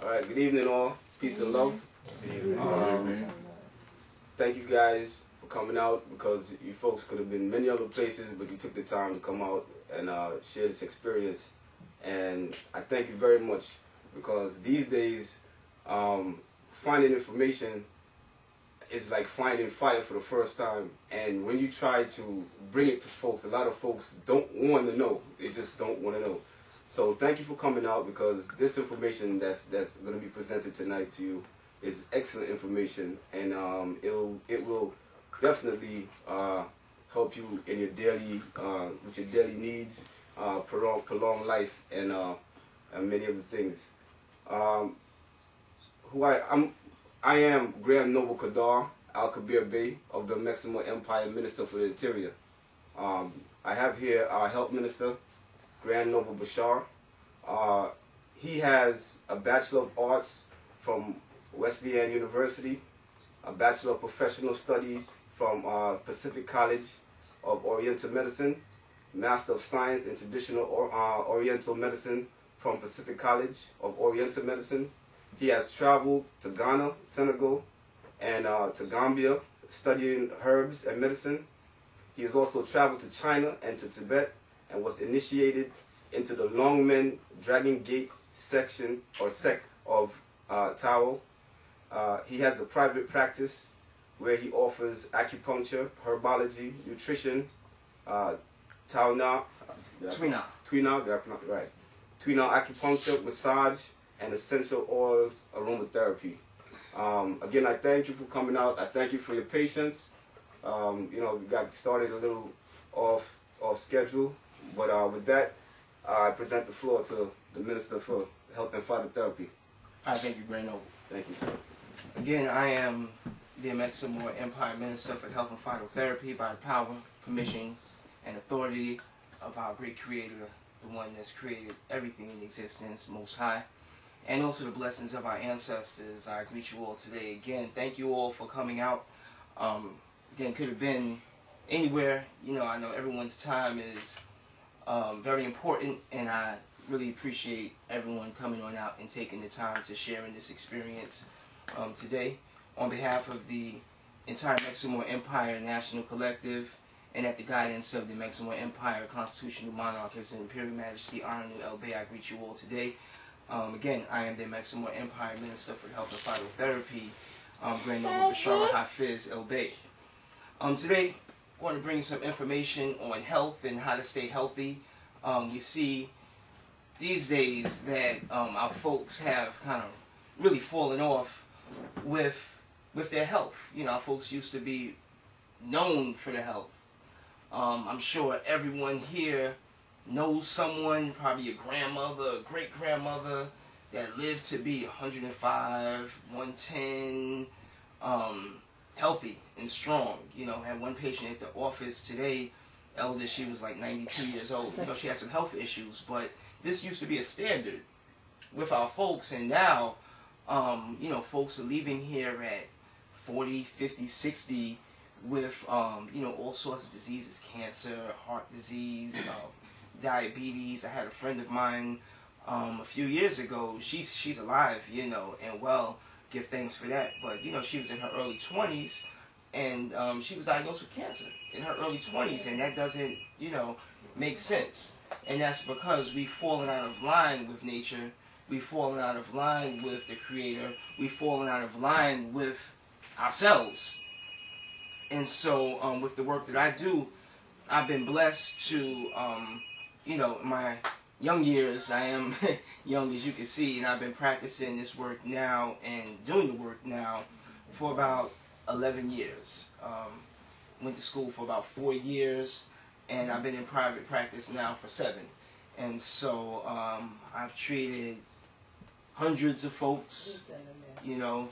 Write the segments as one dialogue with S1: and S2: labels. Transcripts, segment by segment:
S1: Alright, good evening all. Peace and love. Thank you guys for coming out, because you folks could have been many other places, but you took the time to come out and share this experience. And I thank you very much, because these days finding information is like finding fire for the first time. And when you try to bring it to folks, a lot of folks don't want to know. They just don't want to know. So thank you for coming out, because this information that's going to be presented tonight to you is excellent information, and it will definitely help you in your daily with your daily needs, prolong life, and many other things. I am Grand Noble Kadar Al-Kabir Bey of the Amexem-Moor-Empire, Minister for the Interior. I have here our Health Minister, Grand Noble Bashar. He has a Bachelor of Arts from Wesleyan University, a Bachelor of Professional Studies from Pacific College of Oriental Medicine, Master of Science in Traditional Oriental Medicine from Pacific College of Oriental Medicine. He has traveled to Ghana, Senegal, and to Gambia studying herbs and medicine. He has also traveled to China and to Tibet, and was initiated into the Longmen Dragon Gate section or sect of Tao. He has a private practice where he offers acupuncture, herbology, nutrition, Twina, did I pronounce it right? Twina acupuncture, massage, and essential oils aromatherapy. Again, I thank you for coming out. I thank you for your patience. You know, we got started a little off schedule, but with that, I present the floor to the Minister for Health and Phytotherapy.
S2: I thank you, Grand Noble.
S1: Thank you, sir.
S2: Again, I am the Amexem-Moor-Empire Minister for Health and Phytotherapy by the power, permission, and authority of our great Creator, the one that's created everything in existence, Most High, and also the blessings of our ancestors. I greet you all today. Again, thank you all for coming out. Again, could have been anywhere. You know, I know everyone's time is very important, and I really appreciate everyone coming on out and taking the time to share in this experience today. On behalf of the entire Amexem-Moor-Empire National Collective, and at the guidance of the Amexem-Moor-Empire Constitutional Monarch, His Imperial Majesty Honorable El Bey, I greet you all today. Again, I am the Amexem-Moor-Empire Minister for Health and Phytotherapy, Grand Noble Bashar Hafiz El Bey. Today, I want to bring some information on health and how to stay healthy. We see these days that our folks have kind of really fallen off with their health. You know, our folks used to be known for their health. I'm sure everyone here knows someone, probably a grandmother, a great-grandmother, that lived to be 105, 110, healthy and strong. You know, had one patient at the office today, elder, she was like 92 years old. You know, she had some health issues, but this used to be a standard with our folks, and now, you know, folks are leaving here at 40, 50, 60 with, you know, all sorts of diseases, cancer, heart disease, diabetes. I had a friend of mine a few years ago. She's alive, you know, and well, give thanks for that. But, you know, she was in her early 20s, and she was diagnosed with cancer in her early 20s, and that doesn't, you know, make sense. And that's because we've fallen out of line with nature. We've fallen out of line with the Creator. We've fallen out of line with ourselves. And so with the work that I do, I've been blessed to, you know, my young years, I am young as you can see, and I've been practicing this work now and doing the work now for about 11 years. Went to school for about 4 years, and I've been in private practice now for 7. And so I've treated hundreds of folks, you know.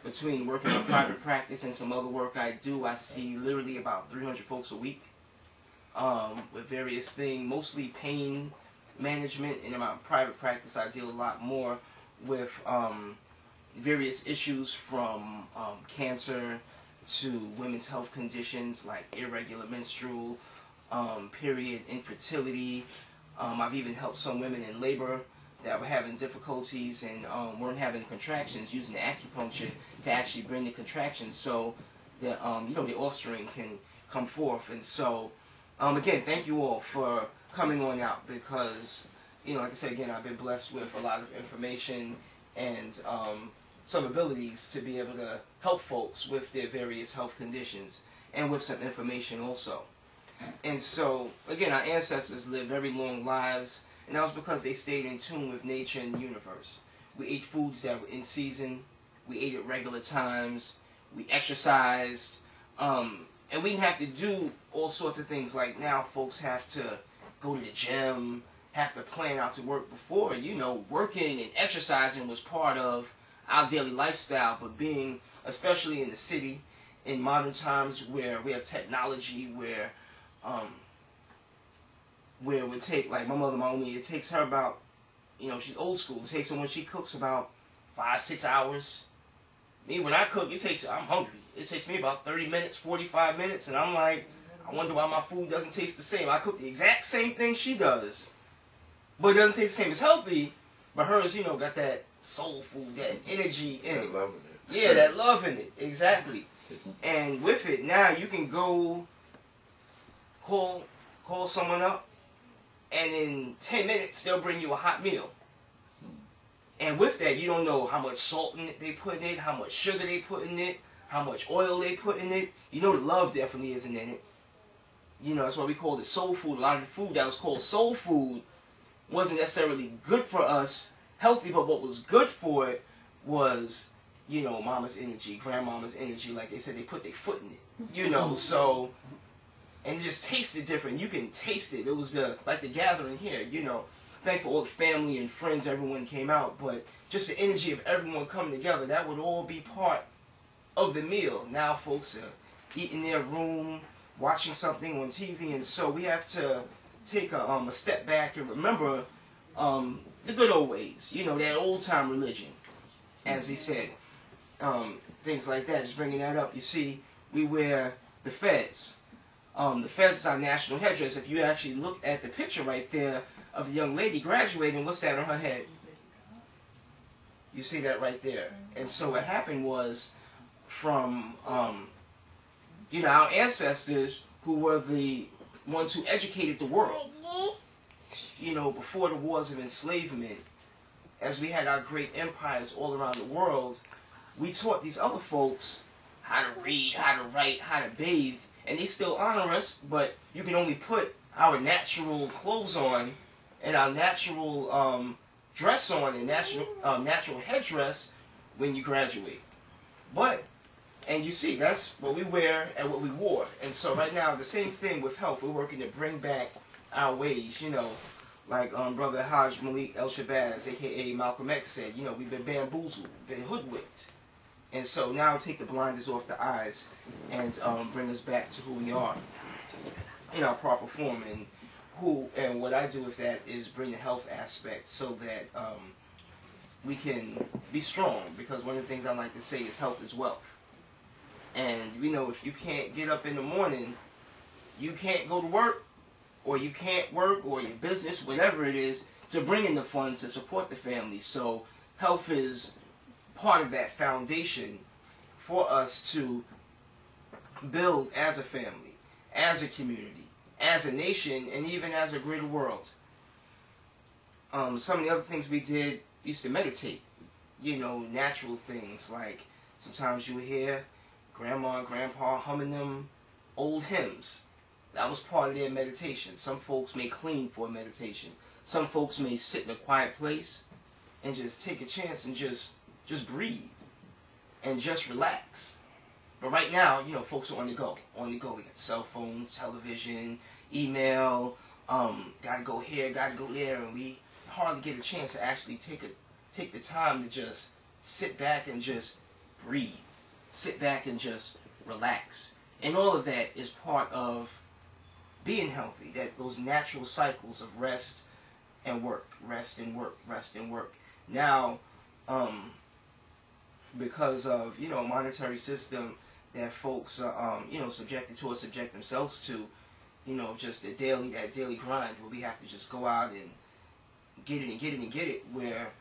S2: Between working in private practice and some other work I do, I see literally about 300 folks a week with various things, mostly pain management. And in my private practice, I deal a lot more with various issues from cancer to women's health conditions like irregular menstrual, period, infertility. I've even helped some women in labor that were having difficulties and weren't having contractions, using the acupuncture to actually bring the contractions so that the offspring can come forth. And so again, thank you all for coming on out, because like I said again, I've been blessed with a lot of information and some abilities to be able to help folks with their various health conditions, and with some information also. And so again, our ancestors lived very long lives, and that was because they stayed in tune with nature and the universe. We ate foods that were in season, we ate at regular times, we exercised, and we didn't have to do all sorts of things like now folks have to go to the gym, have to plan out to work. Before, working and exercising was part of our daily lifestyle. But being, especially in the city, in modern times where we have technology, where it would take, like my mother Maumi, it takes her about, she's old school, it takes her when she cooks about 5-6 hours. Me, when I cook, I'm hungry. It takes me about 30 minutes, 45 minutes, and I'm like, I wonder why my food doesn't taste the same. I cook the exact same thing she does, but it doesn't taste the same. It's healthy, but hers, got that soul food, that energy in it.
S3: Love in it.
S2: Yeah, that love in it, exactly. And with it, now you can go call someone up, and in 10 minutes, they'll bring you a hot meal. And with that, you don't know how much salt in it they put in it, how much sugar they put in it, how much oil they put in it. The love definitely isn't in it. That's why we called it soul food. A lot of the food that was called soul food wasn't necessarily good for us, healthy, but what was good for it was, mama's energy, grandmama's energy. Like they said, they put their foot in it, so, and it just tasted different. You can taste it. It was like the gathering here, Thankful all the family and friends, everyone came out, but just the energy of everyone coming together, that would all be part of the meal. Now folks are eating in their room, watching something on TV, and so we have to take a step back and remember the good old ways, that old time religion, as he said, things like that. Just bringing that up, you see, we wear the fez. The fez is our national headdress. If you actually look at the picture right there of the young lady graduating, what's that on her head? You see that right there. And so what happened was, from our ancestors, who were the ones who educated the world, before the wars of enslavement, as we had our great empires all around the world, we taught these other folks how to read, how to write, how to bathe, and they still honor us, but you can only put our natural clothes on and our natural dress on and natural headdress when you graduate. And you see, that's what we wear and what we wore. And so right now, the same thing with health. We're working to bring back our ways, like Brother Hajj Malik El-Shabazz, a.k.a. Malcolm X, said, we've been bamboozled, been hoodwinked. And so now take the blinders off the eyes and bring us back to who we are in our proper form. And what I do with that is bring the health aspect so that we can be strong, because one of the things I like to say is health is wealth. And if you can't get up in the morning, you can't go to work, or you can't work, or your business, whatever it is, to bring in the funds to support the family. So health is part of that foundation for us to build as a family, as a community, as a nation, and even as a greater world. Some of the other things we did, used to meditate. Natural things, like sometimes you would hear grandma and grandpa humming them old hymns. That was part of their meditation. Some folks may clean for meditation. Some folks may sit in a quiet place and just take a chance and just breathe and just relax. But right now, folks are on the go. On the go. We got cell phones, television, email, gotta go here, gotta go there, and we hardly get a chance to actually take the time to just sit back and just breathe. Sit back and just relax. And all of that is part of being healthy, those natural cycles of rest and work, rest and work, rest and work. Now, because of, monetary system that folks are, subjected to or subject themselves to, just that daily grind where we have to just go out and get it and get it and get it, where